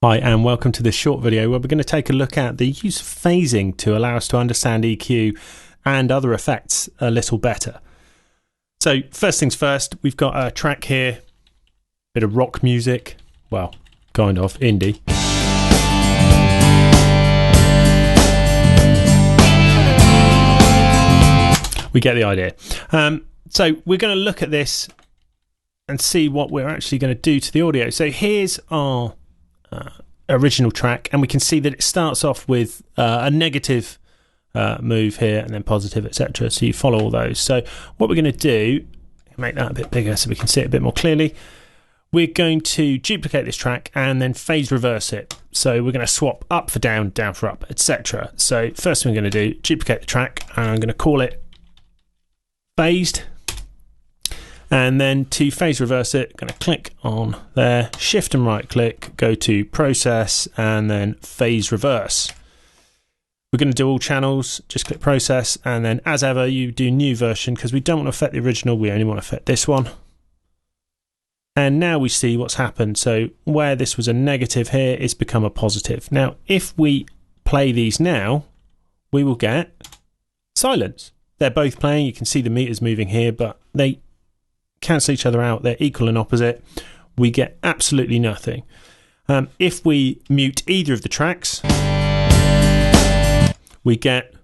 Hi and welcome to this short video where we're going to take a look at the use of phasing to allow us to understand EQ and other effects a little better. So first things first, we've got a track here, bit of rock music, well, kind of, indie. We get the idea. So we're going to look at this and see what we're actually going to do to the audio. So here's our original track, and we can see that it starts off with a negative move here and then positive, etc. So you follow all those. So what we're going to do, make that a bit bigger so we can see it a bit more clearly, we're going to duplicate this track and then phase reverse it. So we're going to swap up for down, down for up, etc. So first thing we're going to do, duplicate the track, and I'm going to call it phased. And then to phase reverse it, I'm going to click on there, shift and right click, go to process and then phase reverse. We're going to do all channels, just click process, and then as ever you do new version because we don't want to affect the original, we only want to affect this one. And now we see what's happened. So where this was a negative here, it's become a positive. Now if we play these now, we will get silence. They're both playing, you can see the meters moving here, but they cancel each other out, they're equal and opposite. We get absolutely nothing. If we mute either of the tracks, we get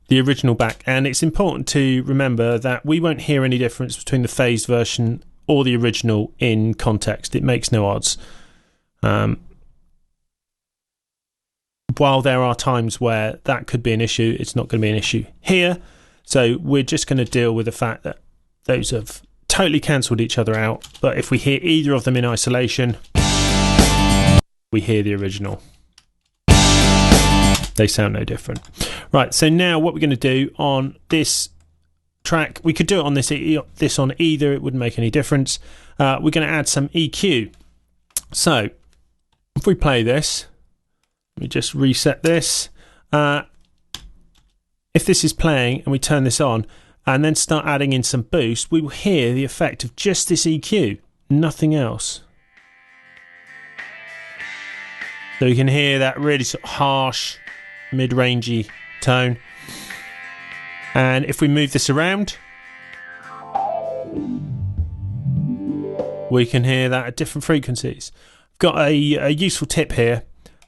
the original back, and it's important to remember that we won't hear any difference between the phased version or the original in context. It makes no odds. While there are times where that could be an issue, it's not going to be an issue here. So we're just going to deal with the fact that those have totally cancelled each other out. But if we hear either of them in isolation, we hear the original. They sound no different. Right, so now what we're going to do on this track, we could do it on this on either, it wouldn't make any difference. We're going to add some EQ. So if we play this, let me just reset this. If this is playing and we turn this on and then start adding in some boost, we will hear the effect of just this EQ, nothing else. So you can hear that really sort of harsh, mid-rangey tone. And if we move this around, we can hear that at different frequencies. I've got a useful tip here.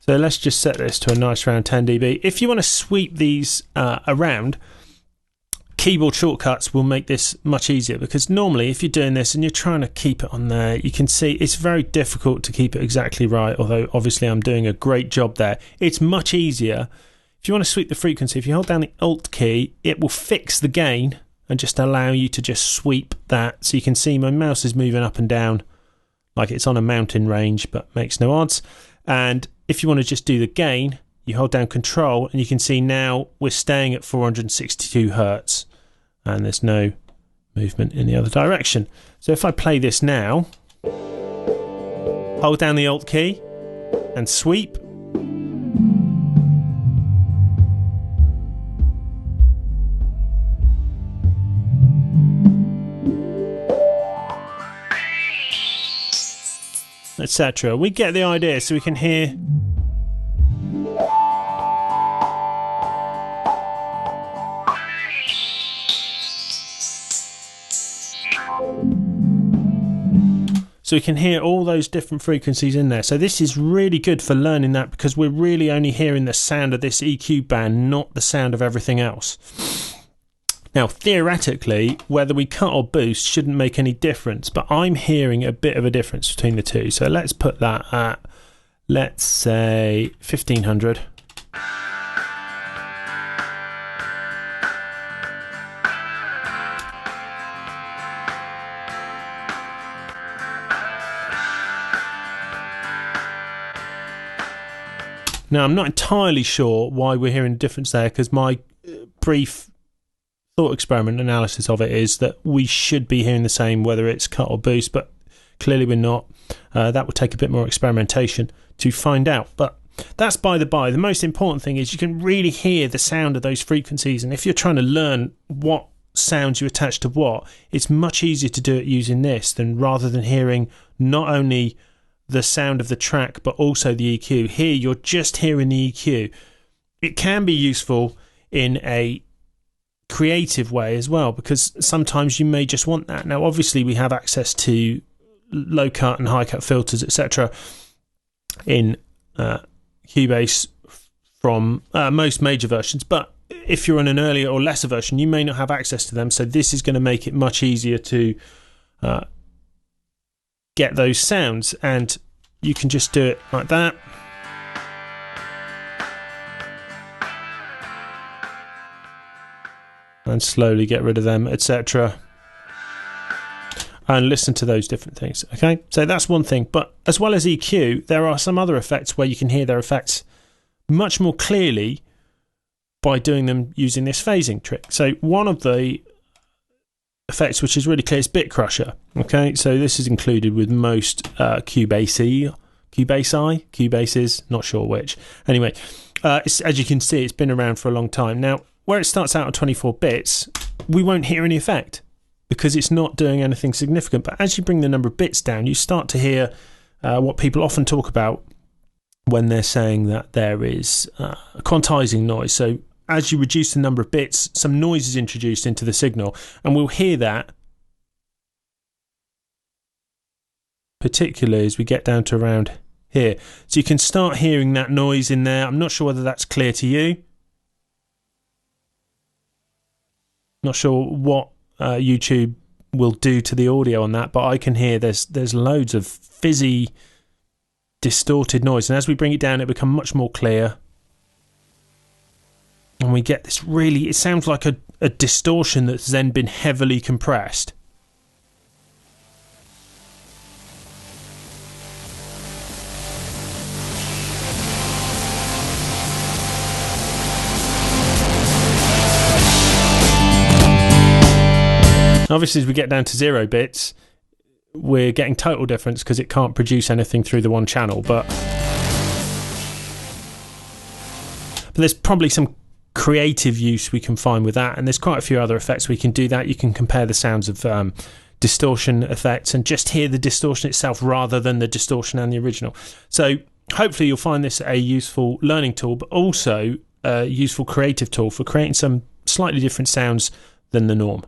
So let's just set this to a nice round 10 dB. If you want to sweep these around, keyboard shortcuts will make this much easier, because normally if you're doing this and you're trying to keep it on there, you can see it's very difficult to keep it exactly right, although obviously I'm doing a great job there. It's much easier. If you want to sweep the frequency, if you hold down the Alt key, it will fix the gain and just allow you to just sweep that. So you can see my mouse is moving up and down like it's on a mountain range, but makes no odds. And if you want to just do the gain, you hold down Control, and you can see now we're staying at 462 Hertz, and there's no movement in the other direction. So if I play this now, hold down the Alt key and sweep, etc. We get the idea, so we can hear all those different frequencies in there. So this is really good for learning that, because we're really only hearing the sound of this EQ band, not the sound of everything else. Now, theoretically, whether we cut or boost shouldn't make any difference, but I'm hearing a bit of a difference between the two. So let's put that at, let's say, 1500. Now, I'm not entirely sure why we're hearing a difference there, because my brief thought experiment analysis of it is that we should be hearing the same whether it's cut or boost, but clearly we're not. That would take a bit more experimentation to find out, but that's by the by. The most important thing is you can really hear the sound of those frequencies, and if you're trying to learn what sounds you attach to what, it's much easier to do it using this than rather than hearing not only the sound of the track but also the EQ. Here you're just hearing the EQ. It can be useful in a creative way as well, because sometimes you may just want that. Now obviously we have access to low cut and high cut filters, etc. in Cubase from most major versions, but if you're on an earlier or lesser version you may not have access to them, so this is going to make it much easier to get those sounds, and you can just do it like that. And slowly get rid of them, etc. And listen to those different things. Okay, so that's one thing. But as well as EQ, there are some other effects where you can hear their effects much more clearly by doing them using this phasing trick. So one of the effects which is really clear is Bit Crusher. Okay, so this is included with most Cubases, not sure which. Anyway, as you can see, it's been around for a long time. Now, where it starts out at 24 bits, we won't hear any effect because it's not doing anything significant. But as you bring the number of bits down, you start to hear what people often talk about when they're saying that there is quantizing noise. So as you reduce the number of bits, some noise is introduced into the signal, and we'll hear that particularly as we get down to around here. So you can start hearing that noise in there. I'm not sure whether that's clear to you. Not sure what YouTube will do to the audio on that, but I can hear there's loads of fizzy, distorted noise, and as we bring it down it becomes much more clear, and we get this really, it sounds like a distortion that's then been heavily compressed. Obviously, as we get down to 0 bits, we're getting total difference because it can't produce anything through the one channel. But there's probably some creative use we can find with that, and there's quite a few other effects we can do that. You can compare the sounds of distortion effects and just hear the distortion itself rather than the distortion and the original. So hopefully you'll find this a useful learning tool, but also a useful creative tool for creating some slightly different sounds than the norm.